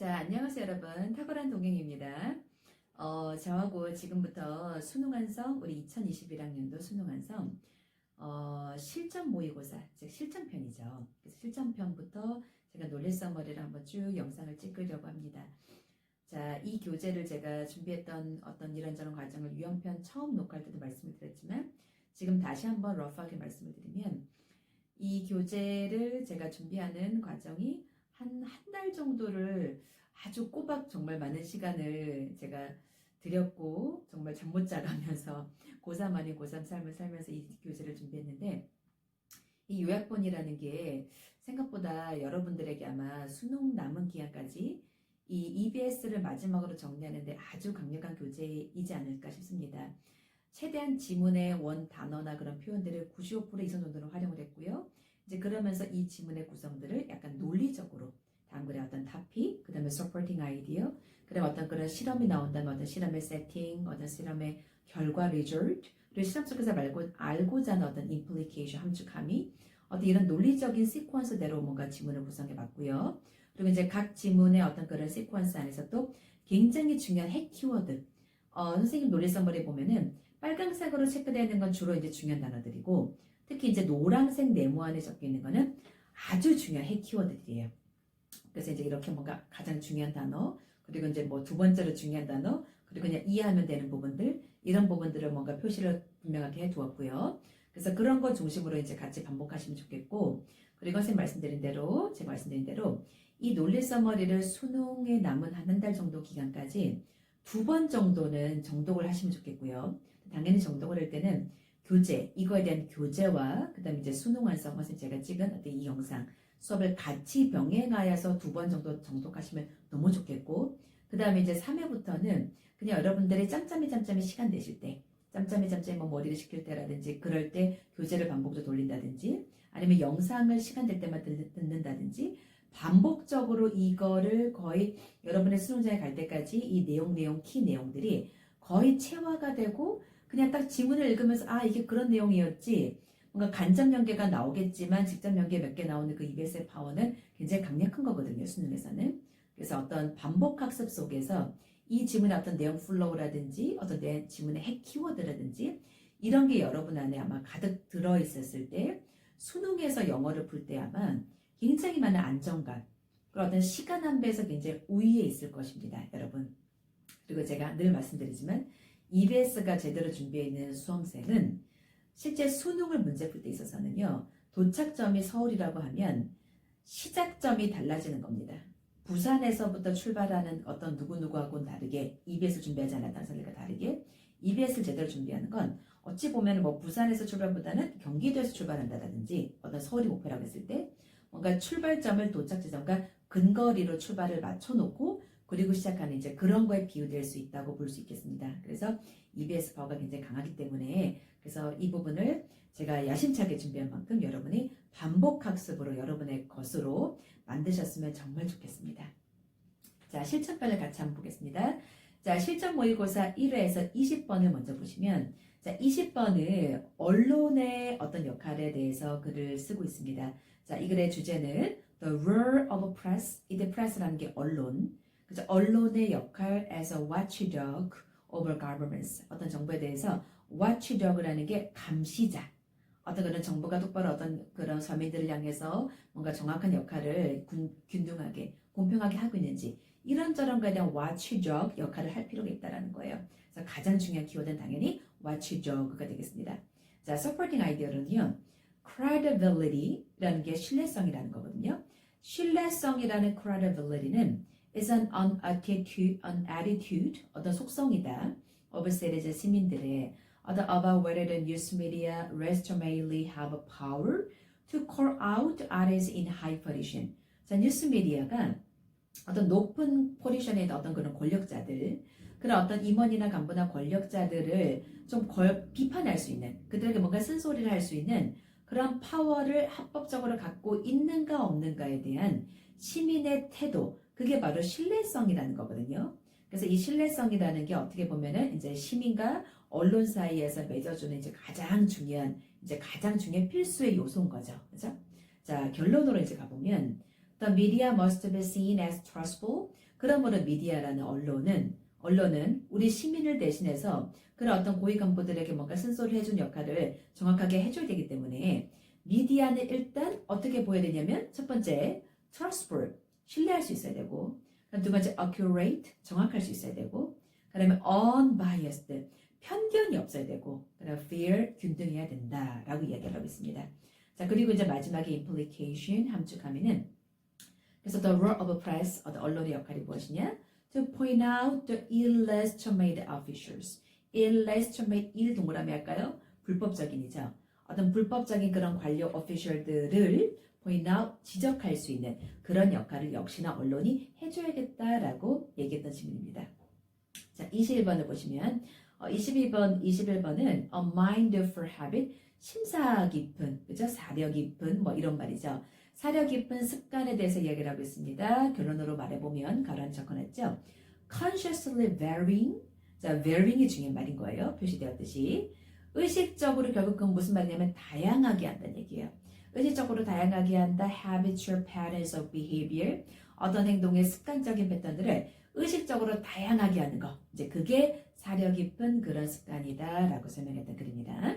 자, 안녕하세요, 여러분. 탁월한 동행입니다. 저하고 지금부터 수능완성, 우리 2021학년도 수능완성, 실전 모의고사, 즉 실전편이죠. 그래서 실전편부터 제가 논리서머리를 한번 쭉 영상을 찍으려고 합니다. 자, 이 교재를 제가 준비했던 어떤 이런저런 과정을 유형편 처음 녹화할 때도 말씀을 드렸지만, 지금 다시 한번 러프하게 말씀을 드리면, 이 교재를 제가 준비하는 과정이 한 달 정도를 아주 꼬박 정말 많은 시간을 제가 들였고 정말 잠 못 자가면서 고3 아닌 고3 삶을 살면서 이 교재를 준비했는데, 이 요약본이라는 게 생각보다 여러분들에게 아마 수능 남은 기간까지 이 EBS를 마지막으로 정리하는데 아주 강력한 교재이지 않을까 싶습니다. 최대한 지문의 원 단어나 그런 표현들을 95% 이상 정도로 활용을 했고요. 이제 그러면서 이 지문의 구성들을 약간 논리적으로 다음 글의 어떤 topic, 그 다음에 supporting idea, 그 다음에 어떤 그런 실험이 나온다면 어떤 실험의 setting, 어떤 실험의 결과 result, 그리고 실험 속에서 알고자 하는 어떤 implication, 함축함이 어떤 이런 논리적인 시퀀스대로 뭔가 지문을 구성해 봤고요. 그리고 이제 각 지문의 어떤 그런 시퀀스 안에서 또 굉장히 중요한 핵 키워드, 선생님 논리서머리 보면은 빨강색으로 체크되어 있는 건 주로 이제 중요한 단어들이고, 특히 이제 노란색 네모 안에 적혀 있는 거는 아주 중요한 핵 키워드들이에요. 그래서 이제 이렇게 뭔가 가장 중요한 단어, 그리고 이제 뭐 두 번째로 중요한 단어, 그리고 그냥 이해하면 되는 부분들, 이런 부분들을 뭔가 표시를 분명하게 해 두었고요. 그래서 그런 거 중심으로 이제 같이 반복하시면 좋겠고, 그리고 제가 말씀드린 대로 이 논리 서머리를 수능에 남은 한 달 정도 기간까지 2번 정도는 정독을 하시면 좋겠고요. 당연히 정독을 할 때는 교재, 이거에 대한 교재와 그 다음에 이제 수능 완성, 선생님 제가 찍은 어떤 이 영상, 수업을 같이 병행하여서 2번 정도 정독하시면 너무 좋겠고, 그 다음에 이제 3회부터는 그냥 여러분들이 짬짬이 시간 내실 때, 짬짬이 뭐 머리를 식힐 때라든지 그럴 때 교재를 반복적으로 돌린다든지, 아니면 영상을 시간 될 때만 듣는다든지, 반복적으로 이거를 거의 여러분의 수능장에 갈 때까지 이 키 내용들이 거의 체화가 되고, 그냥 딱 지문을 읽으면서 이게 그런 내용이었지, 뭔가 간접 연계가 나오겠지만 직접 연계 몇 개 나오는 그 EBS의 파워는 굉장히 강력한 거거든요, 수능에서는. 그래서 어떤 반복 학습 속에서 이 지문의 어떤 내용 플로우라든지 어떤 내 지문의 핵 키워드라든지 이런 게 여러분 안에 아마 가득 들어있었을 때 수능에서 영어를 풀 때 아마 굉장히 많은 안정감, 그런 어떤 시간 안배에서 굉장히 우위에 있을 것입니다, 여러분. 그리고 제가 늘 말씀드리지만 EBS가 제대로 준비해 있는 수험생은 실제 수능을 문제 풀 때 있어서는요, 도착점이 서울이라고 하면 시작점이 달라지는 겁니다. 부산에서부터 출발하는 어떤 누구누구하고는 다르게 EBS를 준비하지 않았다는 사람들과 다르게 EBS를 제대로 준비하는 건 어찌 보면 뭐 부산에서 출발보다는 경기도에서 출발한다든지 어떤 서울이 목표라고 했을 때 뭔가 출발점을 도착 지점과 근거리로 출발을 맞춰놓고 그리고 시작하는 이제 그런 거에 비유될 수 있다고 볼 수 있겠습니다. 그래서 EBS 파워가 굉장히 강하기 때문에 그래서 이 부분을 제가 야심차게 준비한 만큼 여러분이 반복 학습으로 여러분의 것으로 만드셨으면 정말 좋겠습니다. 자, 실전편을 같이 한번 보겠습니다. 자, 실전 모의고사 1회에서 20번을 먼저 보시면, 자, 20번은 언론의 어떤 역할에 대해서 글을 쓰고 있습니다. 자, 이 글의 주제는 The Role of Press, 이때 press라는 게 언론, 그죠? 언론의 역할 as a watchdog over governments, 어떤 정부에 대해서 watchdog라는 게 감시자, 어떤 그런 정부가 똑바로 어떤 그런 서민들을 향해서 뭔가 정확한 역할을 균등하게 공평하게 하고 있는지 이런저런 거에 대한 watchdog 역할을 할 필요가 있다는 거예요. 그래서 가장 중요한 키워드는 당연히 watchdog가 되겠습니다. 자, supporting idea는요, credibility라는 게 신뢰성이라는 거거든요. 신뢰성이라는 credibility는 is an attitude, 어떤 속성이다. of citizen, 시민들의 about whether the news media legitimately have a power to call out artists in high position. 자, 뉴스 미디어가 어떤 높은 포지션에 있는 어떤 그런 권력자들, 그런 어떤 임원이나 간부나 권력자들을 좀 비판할 수 있는, 그들에게 뭔가 쓴소리를 할 수 있는 그런 파워를 합법적으로 갖고 있는가 없는가에 대한 시민의 태도, 그게 바로 신뢰성이라는 거거든요. 그래서 이 신뢰성이라는 게 어떻게 보면은 이제 시민과 언론 사이에서 맺어주는 이제 가장 중요한 필수의 요소인 거죠. 그죠? 자, 결론으로 이제 가보면 The media must be seen as trustful. 그러므로 미디어라는 언론은 우리 시민을 대신해서 그런 어떤 고위 간부들에게 뭔가 쓴소리를 해준 역할을 정확하게 해줘야 되기 때문에 미디어는 일단 어떻게 보여야 되냐면 첫 번째, trustworthy, 신뢰할 수 있어야 되고 그다음 두 번째, accurate, 정확할 수 있어야 되고 그다음에 unbiased, 편견이 없어야 되고 그다음 fair, 균등해야 된다라고 이야기를 하고 있습니다. 자, 그리고 이제 마지막에 implication, 함축하면은 그래서 the role of press, 언론의 역할이 무엇이냐? To point out the illegitimate officials. illegitimate, 일 동그라미 할까요? 불법적인이죠. 어떤 불법적인 그런 관료 official들을 point out, 지적할 수 있는 그런 역할을 역시나 언론이 해줘야겠다라고 얘기했던 질문입니다. 자, 21번을 보시면 21번은 a mind for habit, 심사 깊은, 그죠? 사려 깊은 뭐 이런 말이죠. 사려 깊은 습관에 대해서 이야기를 하고 있습니다. 결론으로 말해보면 가로한 적어놨죠. consciously varying, 자, varying이 중요한 말인 거예요. 표시되었듯이 의식적으로 결국 그건 무슨 말이냐면 다양하게 한다는 얘기예요. 의식적으로 다양하게 한다. habitual patterns of behavior, 어떤 행동의 습관적인 패턴들을 의식적으로 다양하게 하는 거. 이제 그게 사려 깊은 그런 습관이다라고 설명했던 글입니다.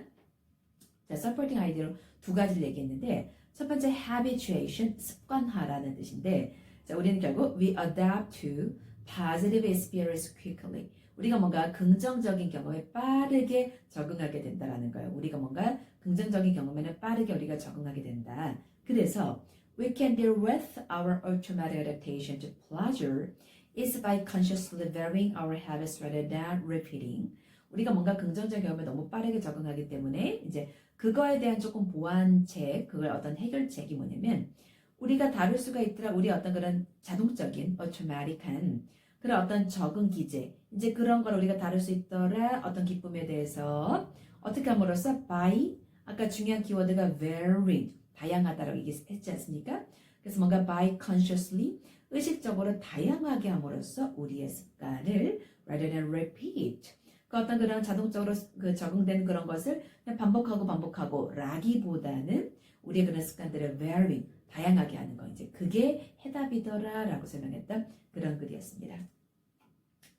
자, supporting 아이디어로 두 가지를 얘기했는데 첫 번째 habituation, 습관화라는 뜻인데 자, 우리는 결국 we adapt to positive experience quickly. 우리가 뭔가 긍정적인 경험에 빠르게 적응하게 된다라는 거예요. 우리가 뭔가 긍정적인 경험에는 빠르게 우리가 적응하게 된다. 그래서 we can deal with our automatic adaptation to pleasure is by consciously varying our habits rather than repeating. 우리가 뭔가 긍정적인 경험에 너무 빠르게 적응하기 때문에 이제 그거에 대한 조금 보완책, 그걸 어떤 해결책이 뭐냐면 우리가 다룰 수가 있더라. 우리 어떤 그런 자동적인 automatic한 그런 어떤 적응 기제, 이제 그런 걸 우리가 다룰 수 있더라. 어떤 기쁨에 대해서 어떻게 함으로써 by, 아까 중요한 키워드가 varying, 다양하다라고 얘기했지 않습니까? 그래서 뭔가 by consciously, 의식적으로 다양하게 함으로써 우리의 습관을 rather than repeat, 그 어떤 그런 자동적으로 그 적응된 그런 것을 그냥 반복하고 라기보다는 우리의 그런 습관들을 varying, 다양하게 하는 거, 이제 그게 해답이더라라고 설명했던 그런 글이었습니다.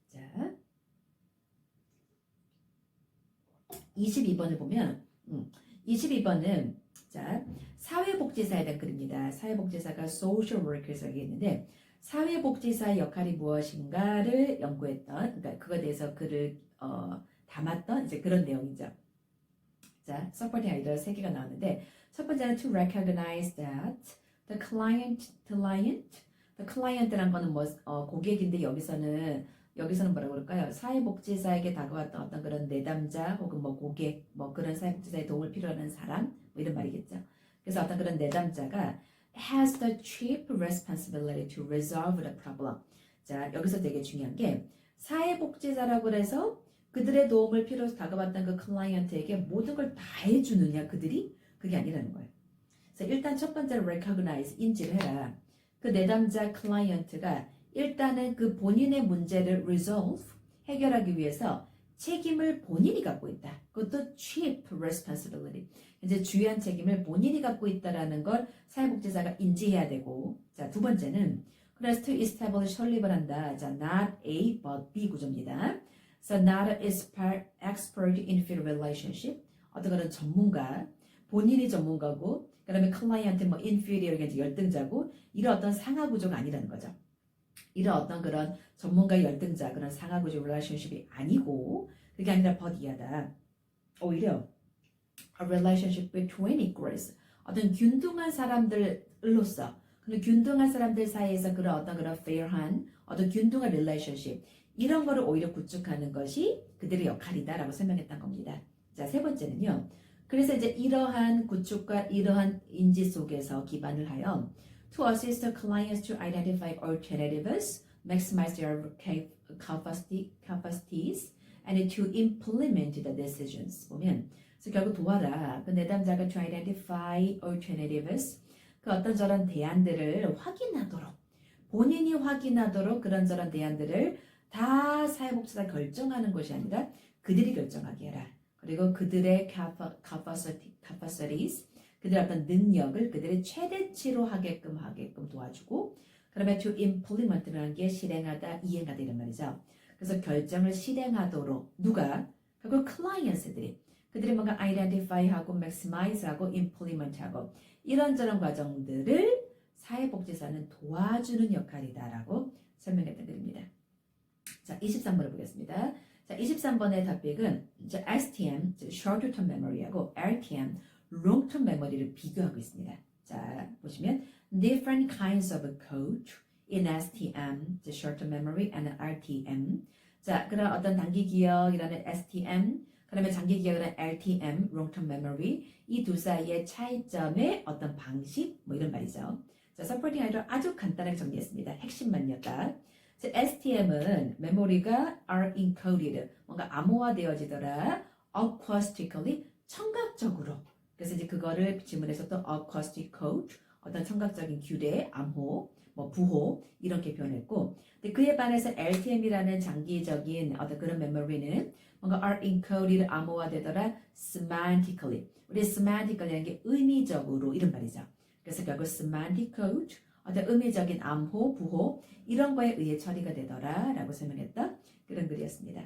자, 22번을 보면 22번은 자, 사회복지사에 대한 글입니다. 사회복지사가 social worker에서 얘기했는데 사회복지사의 역할이 무엇인가를 연구했던, 그러니까 그거에 대해서 글을 담았던 이제 그런 내용이죠. 자, supporting 아이디어 3개가 나왔는데 첫 번째는 to recognize that the client란 거는 뭐 고객인데 여기서는 뭐라고 그럴까요? 사회복지사에게 다가왔던 어떤 그런 내담자 혹은 뭐 고객 뭐 그런 사회복지사의 도움을 필요하는 사람 뭐 이런 말이겠죠. 그래서 어떤 그런 내담자가 has the chief responsibility to resolve the problem. 자, 여기서 되게 중요한 게 사회복지사라고 해서 그들의 도움을 필요해서 다가왔던 그 클라이언트에게 모든 걸 다 해주느냐 그들이? 그게 아니라는 거예요. 그래서 일단 첫 번째로 recognize, 인지를 해라. 그 내담자 클라이언트가 일단은 그 본인의 문제를 resolve, 해결하기 위해서 책임을 본인이 갖고 있다. 그것도 chief responsibility. 이제 주요한 책임을 본인이 갖고 있다라는 걸 사회복지사가 인지해야 되고, 자, 두 번째는 그래서 to establish 설립을 한다. 자, not A but B 구조입니다. So not an expert in field relationship. 어떤 그런 전문가, 본인이 전문가고, 그 다음에 클라이언트 뭐 inferior, 이제 열등자고, 이런 어떤 상하 구조가 아니라는 거죠. 이런 어떤 그런 전문가의 열등자, 그런 상하 구조 relationship이 아니고, 그게 아니라 but 이하다. 오히려 a relationship between equals. 어떤 균등한 사람들로서, 그런 균등한 사람들 사이에서 그런 어떤 그런 fair한, 어떤 균등한 relationship, 이런 거를 오히려 구축하는 것이 그들의 역할이다라고 설명했던 겁니다. 자, 세 번째는요. 그래서 이제 이러한 구축과 이러한 인지 속에서 기반을 하여 to assist the clients to identify alternatives, maximize their capacities, and to implement the decisions. 보면 그래서 결국 도와라. 그 내담자가 to identify alternatives, 그 어떤 저런 대안들을 확인하도록, 본인이 확인하도록 그런저런 대안들을 다 사회복지사가 결정하는 것이 아니라 그들이 결정하게 해라. 그리고 그들의 capacities, 그들의 어떤 능력을 그들의 최대치로 하게끔 도와주고, 그러면 to implement라는 게 실행하다, 이행하다 이런 말이죠. 그래서 결정을 실행하도록 누가? 결국 clients들이 그들이 뭔가 identify하고 maximize하고 implement하고 이런저런 과정들을 사회복지사는 도와주는 역할이다라고 설명했던 글입니다. 자, 23번을 보겠습니다. 자, 23번의 답변은 STM, Short Term Memory하고 RTM, Long Term Memory를 비교하고 있습니다. 자, 보시면 different kinds of code in STM, Short Term Memory and RTM. 자, 그런 어떤 단기 기억이라는 STM, 그러면 장기 기억이라는 RTM, Long Term Memory 이 두 사이의 차이점의 어떤 방식 뭐 이런 말이죠. 자, 서포팅 아이디어 아주 간단하게 정리했습니다. 핵심만요, 딱. STM은 메모리가 are encoded, 뭔가 암호화되어지더라. acoustically, 청각적으로. 그래서 이제 그거를 지문에서 또 acoustic code, 어떤 청각적인 규례, 암호, 뭐 부호 이렇게 표현했고, 근데 그에 반해서 LTM이라는 장기적인 어떤 그런 메모리는 뭔가 are encoded, 암호화되더라. semantically, 우리 semantically라는 게 의미적으로 이런 말이죠. 그래서 결국 semantic code, 어떤 의미적인 암호, 부호 이런 거에 의해 처리가 되더라 라고 설명했던 그런 글이었습니다.